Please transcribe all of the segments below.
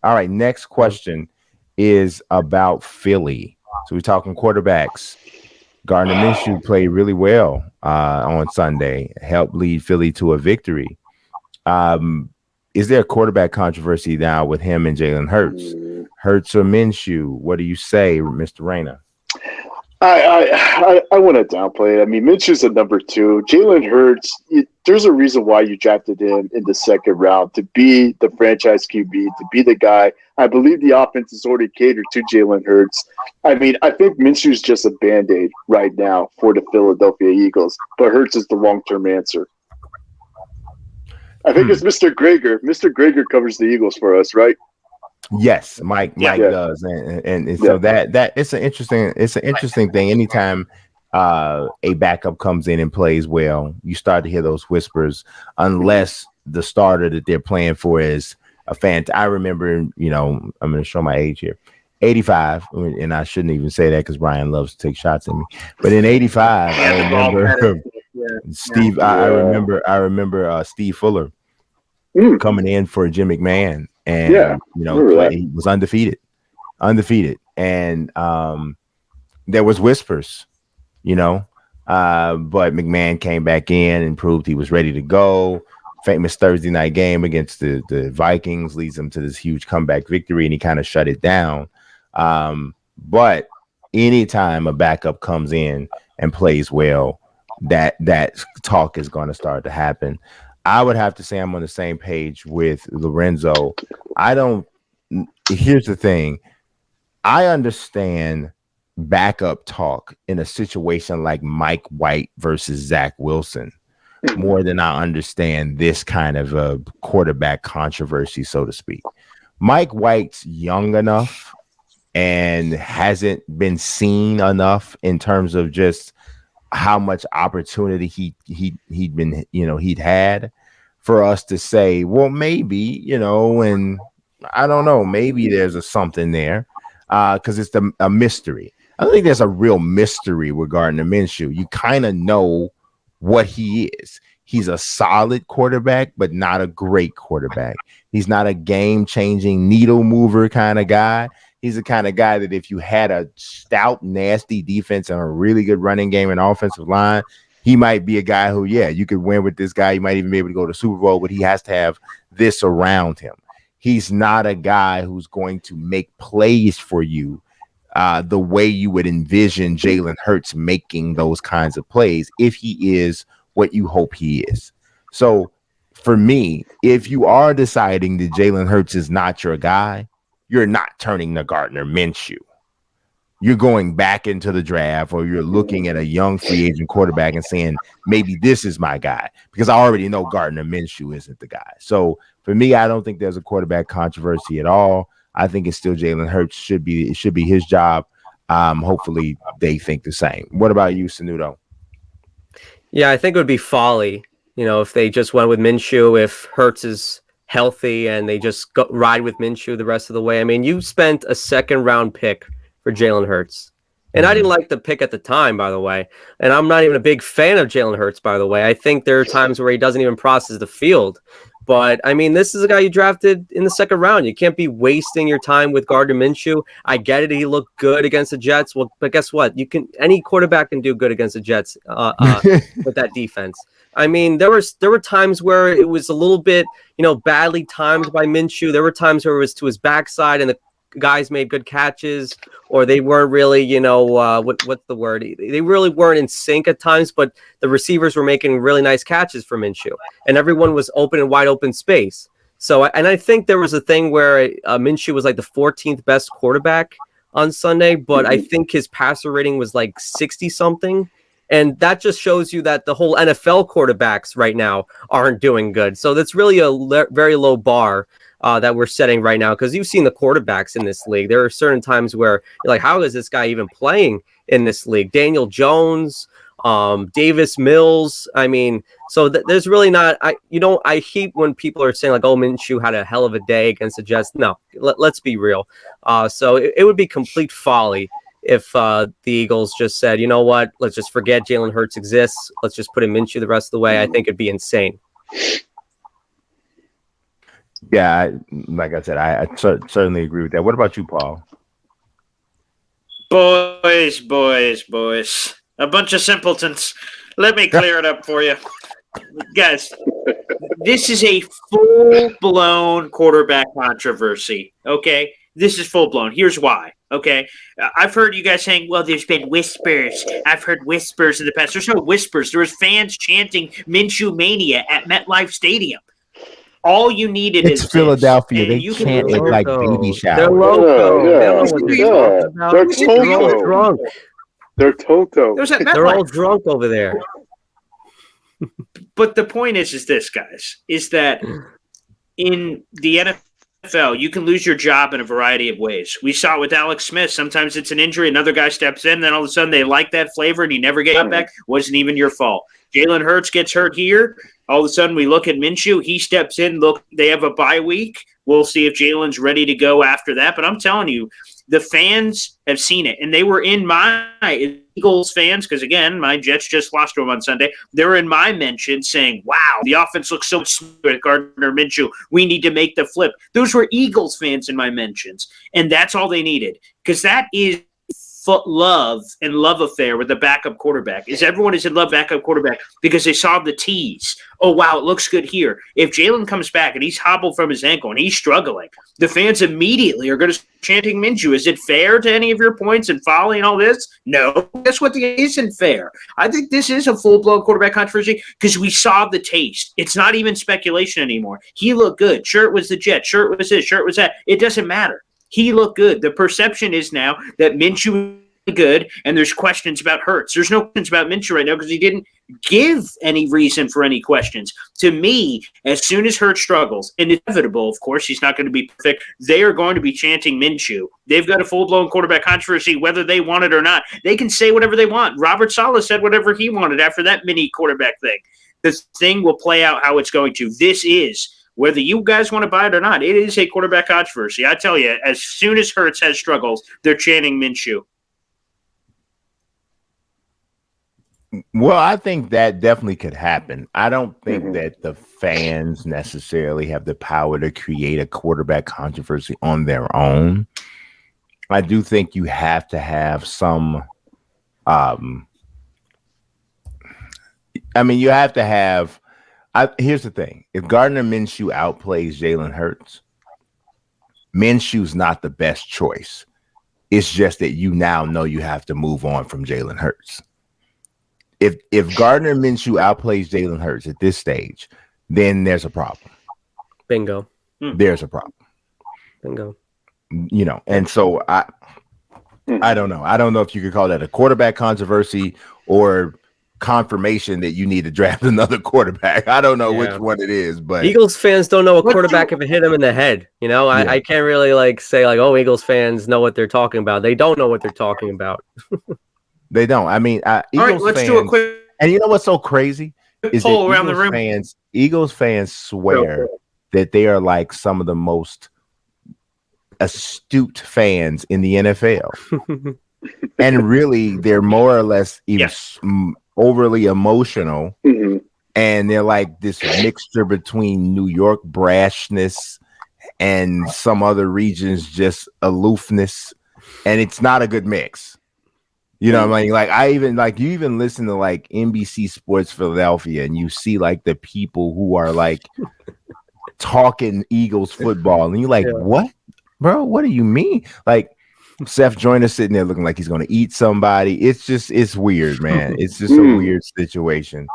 All right, next question is about Philly. So we're talking quarterbacks. Gardner Minshew played really well on Sunday, helped lead Philly to a victory. Um, is there a quarterback controversy now with him and Jalen Hurts? Hurts or Minshew? What do you say, Mr. Rayner? I want to downplay it. I mean, Minshew's a number two. Jalen Hurts, there's a reason why you drafted him in the second round to be the franchise QB, to be the guy. I believe the offense is already catered to Jalen Hurts. I mean, I think Minshew's just a Band-Aid right now for the Philadelphia Eagles, but Hurts is the long-term answer. I think it's Mr. Greger. Mr. Greger covers the Eagles for us, right? Yes, Mike does, and so that it's an interesting thing. Anytime a backup comes in and plays well, you start to hear those whispers, unless the starter that they're playing for is a fan. I remember, I'm going to show my age here, 85, and I shouldn't even say that because Brian loves to take shots at me. But in 85, I remember Steve. I remember Steve Fuller coming in for Jim McMahon. And he was undefeated, and there was whispers, but McMahon came back in and proved he was ready to go. Famous Thursday night game against the Vikings leads him to this huge comeback victory, and he kind of shut it down. But anytime a backup comes in and plays well, that talk is going to start to happen. I would have to say I'm on the same page with Lorenzo. Here's the thing. I understand backup talk in a situation like Mike White versus Zach Wilson more than I understand this kind of a quarterback controversy, so to speak. Mike White's young enough and hasn't been seen enough in terms of just how much opportunity he'd had for us to say, well, maybe, and I don't know, maybe there's something there because it's a mystery. I don't think there's a real mystery with Gardner Minshew. You kind of know what he is. He's a solid quarterback, but not a great quarterback. He's not a game-changing needle mover kind of guy. He's the kind of guy that if you had a stout, nasty defense and a really good running game and offensive line, he might be a guy who, you could win with this guy. You might even be able to go to Super Bowl, but he has to have this around him. He's not a guy who's going to make plays for you the way you would envision Jalen Hurts making those kinds of plays if he is what you hope he is. So for me, if you are deciding that Jalen Hurts is not your guy, you're not turning to Gardner Minshew. You're going back into the draft, or you're looking at a young free agent quarterback and saying, maybe this is my guy, because I already know Gardner Minshew isn't the guy. So for me, I don't think there's a quarterback controversy at all. I think it's still Jalen Hurts. It should be his job. Hopefully they think the same. What about you, Sanudo? Yeah, I think it would be folly, if they just went with Minshew, if Hurts is healthy and they just ride with Minshew the rest of the way. I mean, you spent a second round pick for Jalen Hurts. And I didn't like the pick at the time, by the way. And I'm not even a big fan of Jalen Hurts, by the way. I think there are times where he doesn't even process the field. But, I mean, this is a guy you drafted in the second round. You can't be wasting your time with Gardner Minshew. I get it. He looked good against the Jets. Well, but guess what? Any quarterback can do good against the Jets with that defense. I mean, there were times where it was a little bit, badly timed by Minshew. There were times where it was to his backside and the guys made good catches, or they weren't really, what's the word? They really weren't in sync at times, but the receivers were making really nice catches for Minshew, and everyone was open in wide open space. So, and I think there was a thing where Minshew was like the 14th best quarterback on Sunday, but I think his passer rating was like 60 something. And that just shows you that the whole NFL quarterbacks right now aren't doing good. So that's really a very low bar that we're setting right now, because you've seen the quarterbacks in this league. There are certain times where you're like, how is this guy even playing in this league? Daniel Jones, Davis Mills. I mean, so there's really not. I hate when people are saying like, "Oh, Minshew had a hell of a day against the Jets." No, let's be real. So it would be complete folly if the Eagles just said, you know what, let's just forget Jalen Hurts exists. Let's just put in Minshew the rest of the way. I think it'd be insane. Yeah, like I said, I certainly agree with that. What about you, Paul? Boys. A bunch of simpletons. Let me clear it up for you. Guys, this is a full-blown quarterback controversy, okay? This is full-blown. Here's why, okay? I've heard you guys saying, well, there's been whispers. I've heard whispers in the past. There's no whispers. There was fans chanting Minshew Mania at MetLife Stadium. All you needed It's is Philadelphia. This, They chant it like baby They're showers. loco. They don't know Yeah, what they're yeah. talking about. They're They're all Toto. drunk. They're Toto. There's that They're all MetLife. drunk over there. But the point is this, guys, is that in the NFL, you can lose your job in a variety of ways. We saw it with Alex Smith. Sometimes it's an injury, another guy steps in, then all of a sudden they like that flavor and he never got back. Wasn't even your fault. Jalen Hurts gets hurt here. All of a sudden we look at Minshew. He steps in. Look, they have a bye week. We'll see if Jalen's ready to go after that. But I'm telling you, the fans have seen it. And they were in my Eagles fans, because, again, my Jets just lost to them on Sunday. They were in my mention saying, wow, the offense looks so smooth with Gardner Minshew. We need to make the flip. Those were Eagles fans in my mentions. And that's all they needed, because that is love and love affair with the backup quarterback. Is everyone is in love backup quarterback because they saw the tease. Oh, wow, it looks good here. If Jalen comes back and he's hobbled from his ankle and he's struggling, the fans immediately are going to chanting Minshew. Is it fair to any of your points and folly and all this? No. Guess what? It isn't fair. I think this is a full-blown quarterback controversy because we saw the taste. It's not even speculation anymore. He looked good. Sure, it was the Jets. Sure, it was this. Sure, it was that. It doesn't matter. He looked good. The perception is now that Minshew is good, and there's questions about Hurts. There's no questions about Minshew right now because he didn't give any reason for any questions. To me, as soon as Hurts struggles, and it's inevitable, of course, he's not going to be perfect, they are going to be chanting Minshew. They've got a full-blown quarterback controversy, whether they want it or not. They can say whatever they want. Robert Saleh said whatever he wanted after that mini quarterback thing. This thing will play out how it's going to. This is, whether you guys want to buy it or not, it is a quarterback controversy. I tell you, as soon as Hurts has struggles, they're chanting Minshew. Well, I think that definitely could happen. I don't think that the fans necessarily have the power to create a quarterback controversy on their own. I do think you have to have some you have to have here's the thing. If Gardner Minshew outplays Jalen Hurts, Minshew's not the best choice. It's just that you now know you have to move on from Jalen Hurts. If Gardner Minshew outplays Jalen Hurts at this stage, then there's a problem. Bingo. There's a problem. Bingo. You know, and so I don't know. I don't know if you could call that a quarterback controversy or confirmation that you need to draft another quarterback. I don't know which one it is, but Eagles fans don't know a quarterback if it hit them in the head. You know, I can't really say oh, Eagles fans know what they're talking about. They don't know what they're talking about. They don't. I mean, Eagles let's fans, do a quick. And you know what's so crazy is that around the room. Eagles fans swear that they are like some of the most astute fans in the NFL, and really they're more or less even overly emotional, and they're like this mixture between New York brashness and some other regions just aloofness, and it's not a good mix. You know, you even listen to like NBC Sports Philadelphia, and you see like the people who are like talking Eagles football, and you're like, what, bro? What do you mean? Like Seth Joyner sitting there looking like he's going to eat somebody. It's weird, man. It's just a weird situation.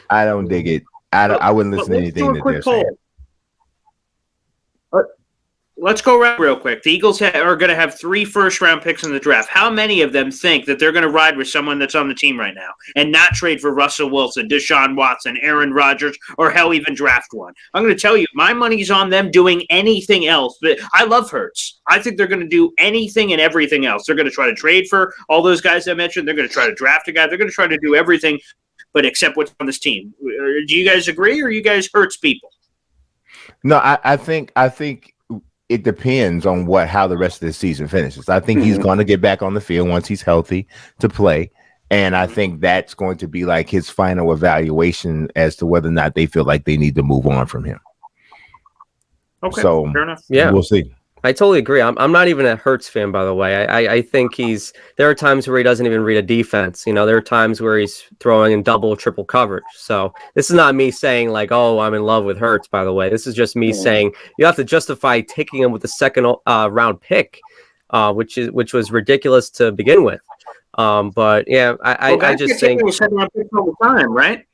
I don't dig it. I wouldn't listen to anything that they're saying. Let's go around real quick. The Eagles are going to have 3 first-round picks in the draft. How many of them think that they're going to ride with someone that's on the team right now and not trade for Russell Wilson, Deshaun Watson, Aaron Rodgers, or hell, even draft one? I'm going to tell you, my money's on them doing anything else. But I love Hurts. I think they're going to do anything and everything else. They're going to try to trade for all those guys I mentioned. They're going to try to draft a guy. They're going to try to do everything but except what's on this team. Do you guys agree, or are you guys Hurts people? No, I think it depends on how the rest of the season finishes. I think he's going to get back on the field once he's healthy to play. And I think that's going to be like his final evaluation as to whether or not they feel like they need to move on from him. Okay, so fair enough. Yeah, we'll see. I totally agree. I'm not even a Hurts fan, by the way. I think there are times where he doesn't even read a defense. You know, there are times where he's throwing in double, triple coverage. So this is not me saying like, oh, I'm in love with Hurts, by the way. This is just me saying you have to justify taking him with the second round pick, which was ridiculous to begin with. But yeah, I just think second round pick all the time, right?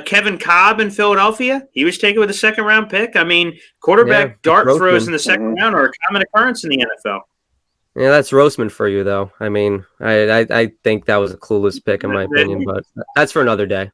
Kevin Cobb in Philadelphia, he was taken with a second round pick. I mean, quarterback dart throws in the second round are a common occurrence in the NFL. Yeah, that's Roseman for you, though. I mean, I think that was a clueless pick in my opinion, but that's for another day.